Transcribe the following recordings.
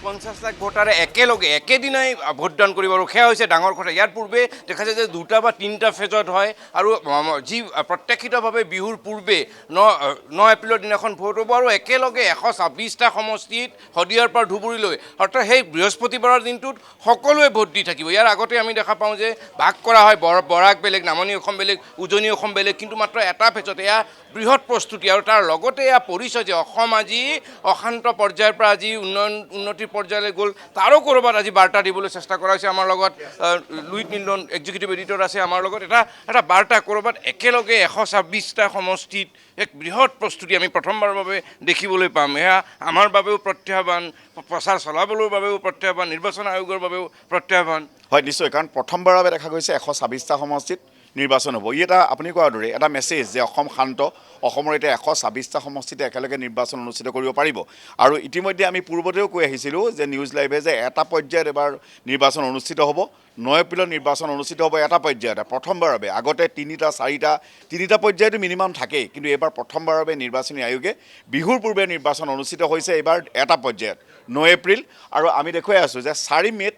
50 লাখ ভোটাৰে একেলগে একেদিনাই ভোটদান কৰিব আৰু সেয়া হৈছে ডাঙৰ কথা। ইয়াৰ পূৰ্বে দেখা যায় যে 2টা বা 3টা ফেজত হয় আৰু যি প্ৰত্যক্ষিতভাৱে বিহুৰ পূৰ্বে 9 এপ্ৰিলৰ দিনাখন ভোট হ'ব আৰু একেলগে 126টা সমষ্টিত শদিয়াৰ পৰা ধুবুৰীলৈ, অৰ্থাৎ সেই বৃহস্পতিবাৰৰ দিনটোত সকলোৱে ভোট দি থাকিব। ইয়াৰ আগতে আমি দেখা পাওঁ যে ভাগ কৰা হয়, বৰাক বেলেগ, নামনি অসম বেলেগ, উজনি অসম বেলেগ, কিন্তু মাত্ৰ এটা ফেজত। এয়া বৃহৎ প্ৰস্তুতি আৰু তাৰ লগতে এয়া পৰিচয় যে অসম আজি অশান্ত পৰ্যায়ৰ পৰা আজি উন্নতিৰ পৰ্যায়লৈ গ'ল, তাৰো ক'ৰবাত আজি বাৰ্তা দিবলৈ চেষ্টা কৰা হৈছে। আমাৰ লগত লুইত নিলন এক্সিকিউটিভ এডিটৰ আছে আমাৰ লগত। এটা বাৰ্তা ক'ৰবাত একেলগে 126টা সমষ্টিত এক বৃহৎ প্ৰস্তুতি আমি প্ৰথমবাৰৰ বাবে দেখিবলৈ পাম। এয়া আমাৰ বাবেও প্ৰত্যাহ্বান, প্ৰচাৰ চলাবলৈ বাবেও প্ৰত্যাহ্বান, নিৰ্বাচন আয়োগৰ বাবেও প্ৰত্যাহ্বান। হয়, নিশ্চয়, কাৰণ প্ৰথমবাৰৰ বাবে দেখা গৈছে 126টা সমষ্টিত নিৰ্বাচন হ'ব। ই এটা আপুনি কোৱাৰ দৰে এটা মেছেজ যে অসম শান্ত, অসমৰ এতিয়া 126টা সমষ্টিতে একেলগে নিৰ্বাচন অনুষ্ঠিত কৰিব পাৰিব। আৰু ইতিমধ্যে আমি পূৰ্বতেও কৈ আহিছিলোঁ যে নিউজ লাইভে যে এটা পৰ্যায়ত এবাৰ নিৰ্বাচন অনুষ্ঠিত হ'ব। 9 এপ্ৰিলত নিৰ্বাচন অনুষ্ঠিত হ'ব এটা পৰ্যায়তে প্ৰথমবাৰৰ বাবে। আগতে 3টা 4টা 3টা পৰ্যায়তো মিনিমাম থাকেই, কিন্তু এইবাৰ প্ৰথমবাৰৰ বাবে নিৰ্বাচনী আয়োগে বিহুৰ পূৰ্বে নিৰ্বাচন অনুষ্ঠিত হৈছে এইবাৰ এটা পৰ্যায়ত 9 এপ্ৰিল। আৰু আমি দেখুৱাই আছোঁ যে 4 মে'ত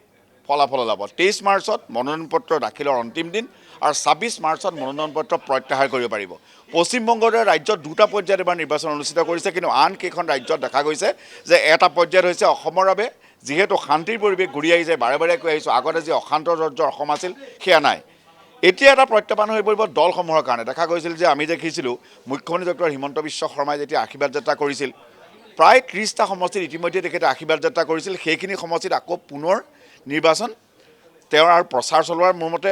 ফলাফল ওলাব। 23 মাৰ্চত মনোনয়ন পত্ৰ দাখিলৰ অন্তিম দিন আৰু 26 মাৰ্চত মনোনয়ন পত্ৰ প্ৰত্যাহাৰ কৰিব পাৰিব। পশ্চিমবংগৰ দৰে ৰাজ্যত 2টা পৰ্যায়ত এবাৰ নিৰ্বাচন অনুষ্ঠিত কৰিছে, কিন্তু আন কেইখন ৰাজ্যত দেখা গৈছে যে এটা পৰ্যায়ত হৈছে। অসমৰ বাবে যিহেতু শান্তিৰ পৰিৱেশ ঘূৰি আহিছে, বাৰে বাৰে কৈ আহিছোঁ, আগতে যি অশান্ত ৰাজ্যৰ অসম আছিল সেয়া নাই। এতিয়া এটা প্ৰত্যাহ্বান হৈ পৰিব দলসমূহৰ কাৰণে। দেখা গৈছিল যে আমি দেখিছিলোঁ মুখ্যমন্ত্ৰী ডক্টৰ হিমন্ত বিশ্ব শৰ্মাই যেতিয়া আশীৰ্বাদ যাত্ৰা কৰিছিল, প্ৰায় 30টা সমষ্টিত ইতিমধ্যে তেখেতে আশীৰ্বাদ যাত্ৰা কৰিছিল। সেইখিনি সমষ্টিত আকৌ পুনৰ নিৰ্বাচন তেওঁৰ আৰু প্ৰচাৰ চলোৱাৰ মোৰ মতে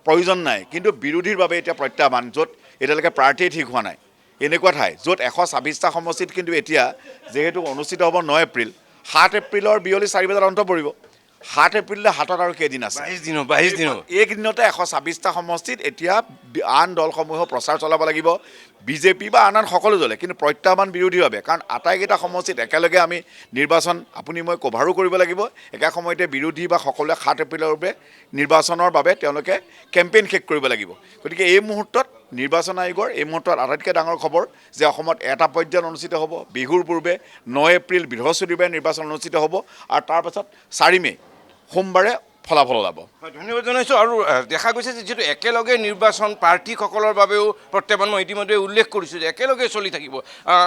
প্ৰয়োজন নাই, কিন্তু বিৰোধীৰ বাবে এতিয়া প্ৰত্যাহ্বান, য'ত এতিয়ালৈকে প্ৰাৰ্থীয়ে ঠিক হোৱা নাই। এনেকুৱা ঠাই য'ত 126টা সমষ্টিত কিন্তু এতিয়া যিহেতু অনুষ্ঠিত হ'ব 9 এপ্ৰিল, 7 এপ্ৰিলৰ বিয়লি 4 বজাত অন্ত পৰিব। 7 এপ্ৰিললৈ হাতত আৰু কেইদিন আছে? 22 দিন। এইকেইদিনতে 126টা সমষ্টিত এতিয়া আন দলসমূহেও প্ৰচাৰ চলাব লাগিব, বিজেপি বা আন সকলো দলে। কিন্তু প্ৰত্যাহ্বান বিৰোধীৰ বাবে, কাৰণ আটাইকেইটা সমষ্টিত একেলগে আমি নিৰ্বাচন আপুনি মই কভাৰো কৰিব লাগিব। একে সময়তে বিৰোধী বা সকলোৱে 7 এপ্ৰিলৰ বাবে নিৰ্বাচনৰ বাবে তেওঁলোকে কেম্পেইন শেষ কৰিব লাগিব। গতিকে এই মুহূৰ্তত নিৰ্বাচন আয়োগৰ এই মুহূৰ্তত আটাইতকৈ ডাঙৰ খবৰ যে অসমত এটা পৰ্যায়ত অনুষ্ঠিত হ'ব বিহুৰ পূৰ্বে। 9 এপ্ৰিল বৃহস্পতিবাৰে নিৰ্বাচন অনুষ্ঠিত হ'ব আৰু তাৰপাছত 4 মে' সোমবাৰে ফলাফল ওলাব। হয়, ধন্যবাদ জনাইছোঁ। আৰু দেখা গৈছে যে যিহেতু একেলগে নিৰ্বাচন প্ৰাৰ্থীসকলৰ বাবেও প্ৰত্যাহ্বান, মই ইতিমধ্যে উল্লেখ কৰিছোঁ যে একেলগে চলি থাকিব।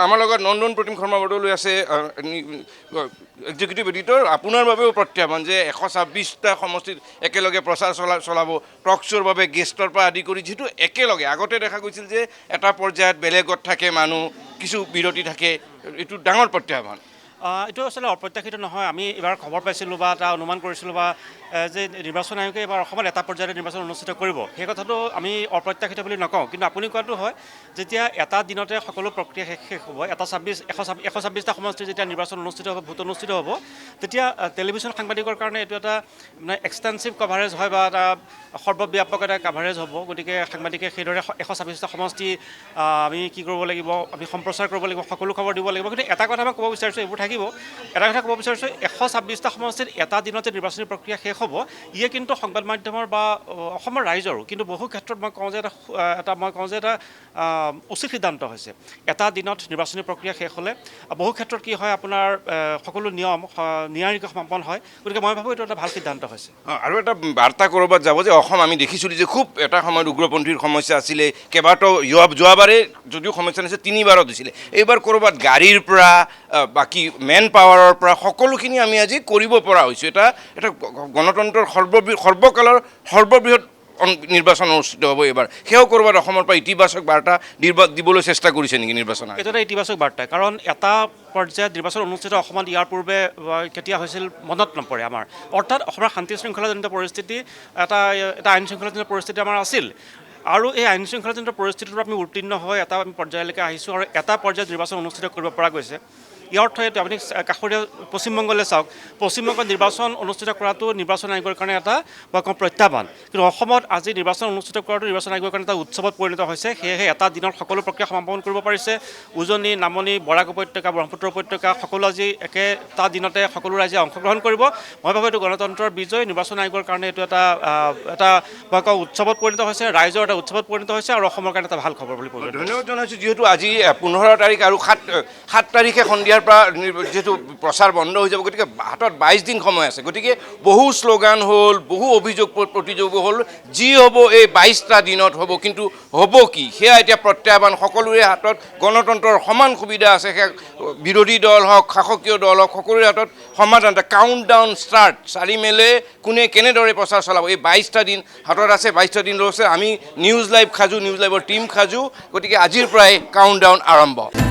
আমাৰ লগত নন্দন প্ৰতিম শৰ্মা বৰদলৈ আছে, এক্সিকিউটিভ এডিটৰ। আপোনাৰ বাবেও প্ৰত্যাহ্বান যে 126টা সমষ্টিত একেলগে প্ৰচাৰ চলাব, টক শ্ব'ৰ বাবে গেষ্টৰ পৰা আদি কৰি, যিহেতু একেলগে। আগতে দেখা গৈছিল যে এটা পৰ্যায়ত বেলেগত থাকে মানুহ, কিছু বিৰতি থাকে, এইটো ডাঙৰ প্ৰত্যাহ্বান। এইটো আচলতে অপ্ৰত্যাশিত নহয়। আমি এইবাৰ খবৰ পাইছিলোঁ বা এটা অনুমান কৰিছিলোঁ বা যে নিৰ্বাচন আয়োগে এইবাৰ অসমত এটা পৰ্যায়তে নিৰ্বাচন অনুষ্ঠিত কৰিব, সেই কথাটো আমি অপ্ৰত্যাশিত বুলি নকওঁ। কিন্তু আপুনি কোৱাটো হয়, যেতিয়া এটা দিনতে সকলো প্ৰক্ৰিয়া শেষ হ'ব, 126টা সমষ্টিত যেতিয়া নিৰ্বাচন অনুষ্ঠিত হ'ব, ভোট অনুষ্ঠিত হ'ব, তেতিয়া টেলিভিশ্যন সাংবাদিকৰ কাৰণে এইটো এটা মানে এক্সটেনচিভ কভাৰেজ হয় বা এটা সৰ্বব্যাপক এটা কভাৰেজ হ'ব। গতিকে সাংবাদিকে সেইদৰে 126টা সমষ্টি আমি কি কৰিব লাগিব, আমি সম্প্ৰচাৰ কৰিব লাগিব, সকলো খবৰ দিব লাগিব। কিন্তু এটা কথা মই ক'ব বিচাৰিছোঁ, এইবোৰ থাকিব। এটা কথা ক'ব বিচাৰিছোঁ, 126টা সমষ্টিত এটা দিনতে নিৰ্বাচনী প্ৰক্ৰিয়া শেষ হ'ব, ইয়ে কিন্তু সংবাদ মাধ্যমৰ বা অসমৰ ৰাইজৰো কিন্তু বহু ক্ষেত্ৰত মই কওঁ যে এটা উচিত সিদ্ধান্ত হৈছে। এটা দিনত নিৰ্বাচনী প্ৰক্ৰিয়া শেষ হ'লে বহু ক্ষেত্ৰত কি হয়, আপোনাৰ সকলো নিয়ম নিয়াৰিকৈ সমাপন হয়। গতিকে মই ভাবোঁ এইটো এটা ভাল সিদ্ধান্ত হৈছে। আৰু এটা বাৰ্তা ক'ৰবাত যাব যে অসম, আমি দেখিছিলোঁ যে খুব এটা সময়ত উগ্ৰপন্থীৰ সমস্যা আছিলে, কেইবাটাও যোৱাবাৰে যদিও সমস্যা নাছিলে 3বাৰত হৈছিলে। এইবাৰ ক'ৰবাত গাড়ীৰ পৰা বাকী মেন পাৱাৰৰ পৰা সকলোখিনি আমি আজি কৰিব পৰা হৈছোঁ। এটা গণতন্ত্ৰৰ সৰ্বকালৰ সৰ্ববৃহৎ নিৰ্বাচন অনুষ্ঠিত হ'ব এইবাৰ। সেয়াও ক'ৰবাত অসমৰ পৰা ইতিবাচক বাৰ্তা দিবলৈ চেষ্টা কৰিছে নেকি নিৰ্বাচন? এইটো এটা ইতিবাচক বাৰ্তা, কাৰণ এটা পৰ্যায়ত নিৰ্বাচন অনুষ্ঠিত অসমত ইয়াৰ পূৰ্বে কেতিয়া হৈছিল মনত নপৰে আমাৰ। অৰ্থাৎ অসমৰ শান্তি শৃংখলাজনিত পৰিস্থিতি, এটা আইন শৃংখলাজনিত পৰিস্থিতি আমাৰ আছিল। আৰু এই আইন শৃংখলাজনিত পৰিস্থিতিৰ পৰা আমি উত্তীৰ্ণ হৈ এটা পৰ্যায়লৈকে আহিছোঁ আৰু এটা পৰ্যায়ত নিৰ্বাচন অনুষ্ঠিত কৰিব পৰা গৈছে। ইয়াৰ অৰ্থ এইটো, আপুনি কাষৰীয়া পশ্চিমবংগলৈ চাওক, পশ্চিমবংগত নিৰ্বাচন অনুষ্ঠিত কৰাটো নিৰ্বাচন আয়োগৰ কাৰণে এটা প্ৰত্যাহ্বান। কিন্তু অসমত আজি নিৰ্বাচন অনুষ্ঠিত কৰাটো নিৰ্বাচন আয়োগৰ কাৰণে এটা উৎসৱত পৰিণত হৈছে। সেয়েহে এটা দিনত সকলো প্ৰক্ৰিয়া সমাপন কৰিব পাৰিছে। উজনি, নামনি, বৰাক উপত্যকা, ব্ৰহ্মপুত্ৰ উপত্যকা সকলো আজি একেটা দিনতে সকলো ৰাইজে অংশগ্ৰহণ কৰিব। মই ভাবোঁ এইটো গণতন্ত্ৰৰ বিজয়। নিৰ্বাচন আয়োগৰ কাৰণে এইটো এটা উৎসৱত পৰিণত হৈছে, ৰাইজৰ এটা উৎসৱত পৰিণত হৈছে আৰু অসমৰ কাৰণে এটা ভাল খবৰ বুলি ক'ব। ধন্যবাদ জনাইছোঁ। যিহেতু আজি 15 তাৰিখ আৰু 7 তাৰিখে সন্ধিয়াৰ ইয়াৰ পৰা যিহেতু প্ৰচাৰ বন্ধ হৈ যাব, গতিকে হাতত 22 দিন সময় আছে। গতিকে বহু শ্লোগান হ'ল, বহু অভিযোগ প্ৰতিযোগ হ'ল, যি হ'ব এই 22টা দিনত হ'ব, কিন্তু হ'ব কি সেয়া এতিয়া প্ৰত্যাহ্বান। সকলোৰে হাতত গণতন্ত্ৰৰ সমান সুবিধা আছে, সেয়া বিৰোধী দল হওক, শাসকীয় দল হওক, সকলোৰে হাতত সমাধান। কাউণ্ট ডাউন ষ্টাৰ্ট, 4 মে'লে কোনে কেনেদৰে প্ৰচাৰ চলাব, এই 22টা দিন হাতত আছে। 22টা দিন ৰৈছে। আমি নিউজ লাইভ সাজু, নিউজ লাইভৰ টীম সাজু। গতিকে আজিৰ পৰাই কাউণ্ট ডাউন আৰম্ভ।